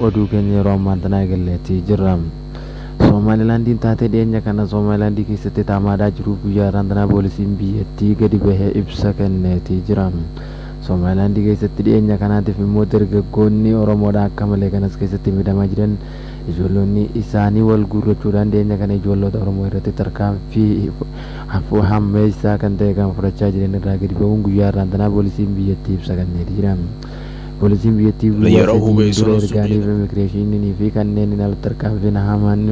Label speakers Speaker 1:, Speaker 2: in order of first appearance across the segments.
Speaker 1: oduu keenya yeroo ammaan tanaa eegalleetii jirra. Somaalilaandiin taatee dhiyeenya kana Somaalilaandii keessatti taamaadaa jiru guyyaa irraantanaa poolisiin biyyattii gadi bahee ibsa kenneetii jira. Somaalilaandii keessatti dhiyeenya kanaatiif immoo dargaggoonni Oromoodhaa akka malee kanas keessatti miidhamaa jiran ijoollonni isaanii wal guurrachuudhaan dhiyeenya kana ijoollota Oromoo irratti tarkaanfii hammeessaa kan ta'e kan fudhachaa jiran irraa gadi bahuun guyyaa irraantanaa poolisiin biyyattii ibsa kenneetii jira. Poolisiin biyyattii guyyaa sadii ergaaniif immigireeshinii fi kanneen ala tarkaanfiin hamaan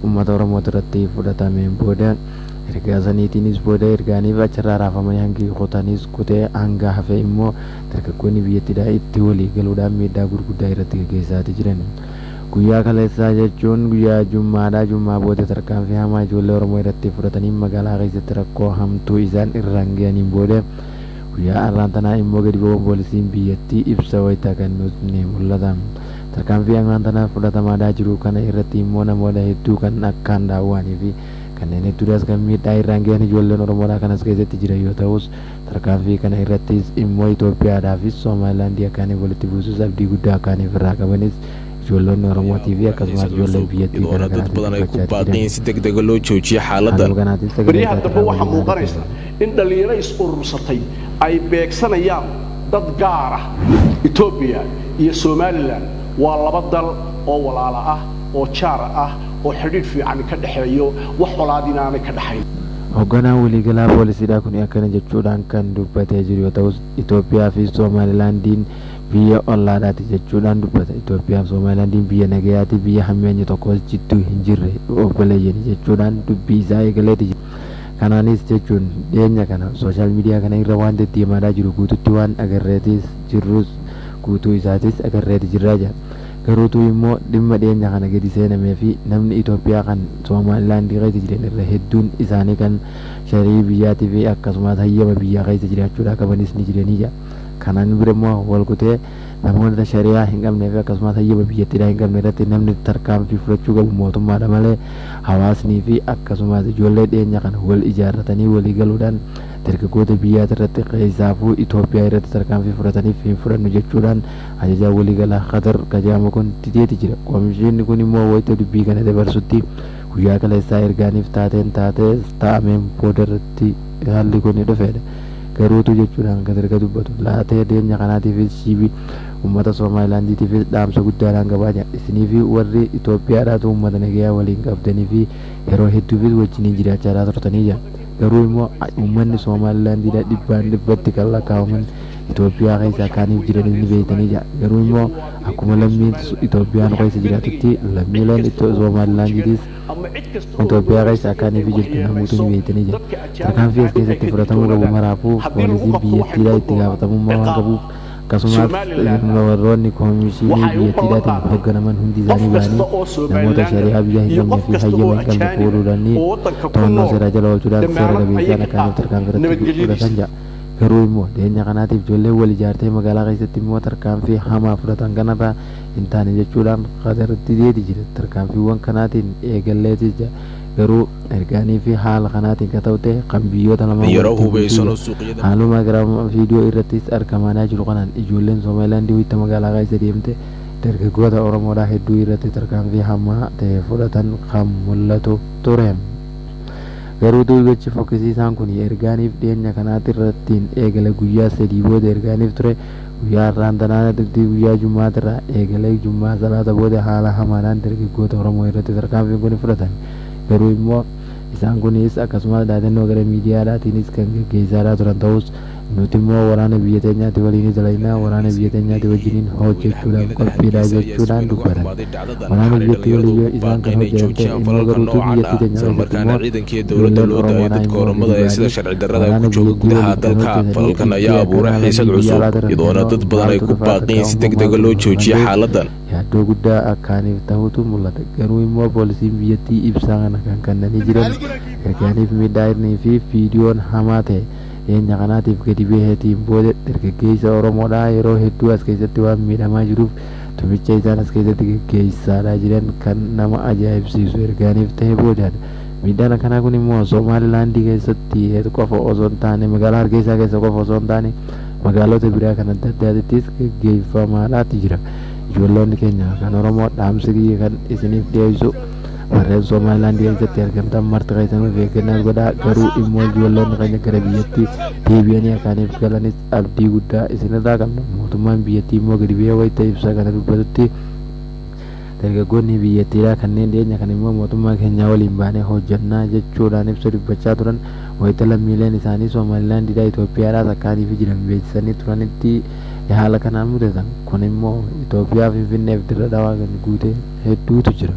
Speaker 1: uummata Oromoo irratti fudhatameen booda ergaa saniitiinis booda ergaaniif achirraa raafamanii hangi qotaniis kutee hanga hafe immoo dargaggoonni biyyattiidhaa itti walii galuudhaan miidhaa gurguddaa irratti gaggeessaatii jiran. Guyyaa kaleessaa jechuun guyyaa Jummaa booda tarkaanfii hamaa ijoollee Oromoo irratti fudhatanii magaalaa keessatti rakkoo hamtuu isaan irraan ga'aniin booda guyyaa irraantanaa immoo gadi ba'uun poolisiin biyyattii ibsa wayitaa kennuus ni mul'ata. Tarkaanfii irraantanaa fudhatamaadhaa jiru kana irratti immoo namoota hedduu kan akkaan daawwanii fi kanneen hedduudhaas kan miidhaa irraan ga'an ijoolleen Oromoodhaa kanas keessatti jiran yoo ta'us tarkaanfii kana irrattis immoo Itoophiyaadhaa fi Somaalilaandii akkaaniif walitti buusuus abdii guddaa akkaaniif irraa qabanis ijoolleen Oromootii fi akkasumas ijoolleen biyyattii
Speaker 2: kana dad badan ay ku baaqeen si degdeg loo joojiyo xaaladda
Speaker 3: bariyaha dambe waxa muuqanaysa in dhalinyaro is urursatay ay beegsanayaan dad gaar ah. Ethiopia iyo Somaliland waa laba dal oo walaalo ah oo jaar ah oo xidhiidh fiican ka dhaxeeyo wax walaadinaanay ka dhaxayn.
Speaker 1: Hoogganaan waliigalaa poolisiidhaa kun akkana jechuudhaan kan dubbatee jiru yoo ta'us Itoophiyaa fi Somaalilaandiin biyya ollaadhaati jechuudhaan dubbata. Itoophiyaa fi Somaalilaandiin biyya nagayaati, biyya hammeenyi tokkos jidduu hin jirre obboleeyyanii jechuudhaan dubbii isaa eegaleeti jira. Kanaanis jechuun dhiyeenya kana sooshaal miidiyaa kana irra waan deddeemaadhaa jiru guututti waan agarreetis jirrus guutuu isaatis agarreeti jirraa jira. Garuutu immoo dhimma dhiyeenya kana gadi seenamee fi namni Itoophiyaa kan Somaalilaandii keessa jiran irra hedduun isaanii kan sharii biyyaatii fi akkasumas hayyama biyyaa keessa jiraachuudhaa qabanis ni jiranii jira. Kanaan bira immoo walqutee namoota shari'aa hin qabnee fi akkasumas hayyama biyyattiidhaa hin qabne irratti namni tarkaanfii fudhachuu qabu mootummaadha malee hawaasnii fi akkasumas ijoollee dhiyeenya kana wal ijaarratanii walii galuudhaan dargaggoota biyyaa irratti qeessaafuu Itoophiyaa irratti tarkaanfii fudhataniif hin fudhannu jechuudhaan ajajaa waliigalaa Qatar Kajaama kun diteeti jira. Komishinni kun immoo wayita dubbii kana dabarsutti guyyaa kaleessaa ergaaniif taa'ameen booda irratti haalli kun dhufeedha. Garuutu jechuudhaan kan erga dubbatu laatee dhiyeenya kanaatiifis shiibii uummata Somaalilaandiitiifis dhaamsa guddaadhaan qabaa jira. Isinii fi warri Itoophiyaadhaatu uummata nagayaa waliin qabdanii fi yeroo hedduufis wajjiniin jiraachaa turtanii jira. Garuu immoo uummanni Somaalilaandiidhaa dhibbatti kan lakkaa'aman Itoophiyaa keessa akkaaniif jiranii ni beektanii jira. Garuu immoo akkuma lammiin Itoophiyaan keessa jiraatutti lammiileen Somaalilaandiitis Itoophiyaa keessa akkaaniif jirtu namoota ni beektanii jira. Tarkaanfii as keessatti fudhatamuu qabu maraafuu poolisiin biyyattiidhaa itti gaafatamummaa waan qabuuf akkasumas warroonni komishinii biyyattiidhaatiin hoogganaman hundi isaanii ba'anii namoota shari'aa biyya hin qabnee fi hayyama hin qabne fuudhuudhaan to'annoo seeraa jala oolchuudhaan seera qabeessaan akkaaniif tarkaanfii irratti fudhatan jira. Garuu immoo dhiyeenya kanaatiif ijoolleen wal ijaartee magaalaa keessatti immoo tarkaanfii hamaa fudhatan kanarraa hin taane jechuudhaan qadarratti deeti jira. Tarkaanfiiwwan kanaatiin eegalleetis jira. Garuu ergaanii fi haala kanaatiin ka ta'u ta'e kan biyyoota lama haaluma gara viidiyoo irrattis argamaa jiru kanaan ijoolleen Somaalilaandii wayita magaalaa keessa deemte dargaggoota Oromoodhaa hedduu irratti tarkaanfii hamaa ta'e fudhatan kan mul'atu ture. Garuu gochi fokkisiisaan kun ergaaniif dhiyeenya kanaatti irrattiin eegale guyyaa sadii booda ergaaniif ture. Guyyaa irraantanaa guyyaa Jummaata irraa eegalee Jummaa salaata booda haala hamaadhaan dargaggoota Oromoo irratti tarkaanfiin kun fudhatan. Garuu immoo isaan kunis akkasumas dhaadannoo gara miidiyaadhaatiinis kan gaggeessaa turan ta'us nuti immoo waraana biyya teenyaatti waliin dalagnaa waraana biyya teenyaatti wajjiniin hojjechuudhaan qophiidha jechuudhaan dubbatan. Waraana biyyattii waliyyoo isaan kan hojjetante immoo garuutuu biyyattii teenya
Speaker 2: ciidankii dowladda loo daayay dadka Oromada ee sida sharci darrada ku jooga gudaha dalka falkan ayaa abuuray xiisad cusub iyadoona dad badan ay ku baaqeen si degdeg loo joojiyo xaaladan.
Speaker 1: Yaaddoo guddaa akkaaniif ta'utu mul'ata. Garuu immoo poolisiin biyyattii ibsaa kana kan kennanii jiran ergaaniif miidhaa fi viidiyoon hamaa ta'e dhiyeenya kanaatiif gadi baheetiin booda dargaggeessa Oromoodhaa yeroo hedduu as keessatti waan miidhamaa jiruuf tumicha isaan as keessatti gaggeessaa jiran kan nama ajaa'ibsiisu ergaaniif ta'e boodaan. Miidhaan akkanaa kun immoo Somaalilaandii keessatti qofa osoo hin taane magaalaa Hargeysaa keessa qofa osoo hin taane magaalota biraa kan adda addaattis gaggeeffamaadhaati jira. ijoollonni keenya kan Oromoo dhaamsi kan isiniif dhiyeessu warreen Somaliland keessatti argamtan marti keessan of eeggannaa godhaa garuu immoo ijoollonni keenya gara biyyatti deebi'anii akaaniif galanis abdii guddaa isinirraa qabna mootummaan biyyattii immoo gadi bu'ee wayita ibsa kana dubbatutti dargaggoonni biyyattiidhaa kanneen dhiyeenya kan immoo mootummaa keenyaa waliin baanee hojjannaa jechuudhaan ibsa dubbachaa turan wayita lammiileen isaanii Somalilandidhaa Itoophiyaadhaas akkaaniif jiran beeksisanii turanitti haala kanaan mudatan kun immoo Itoophiyaa Finfinneef dirra dhawaa kan guute hedduutu jira.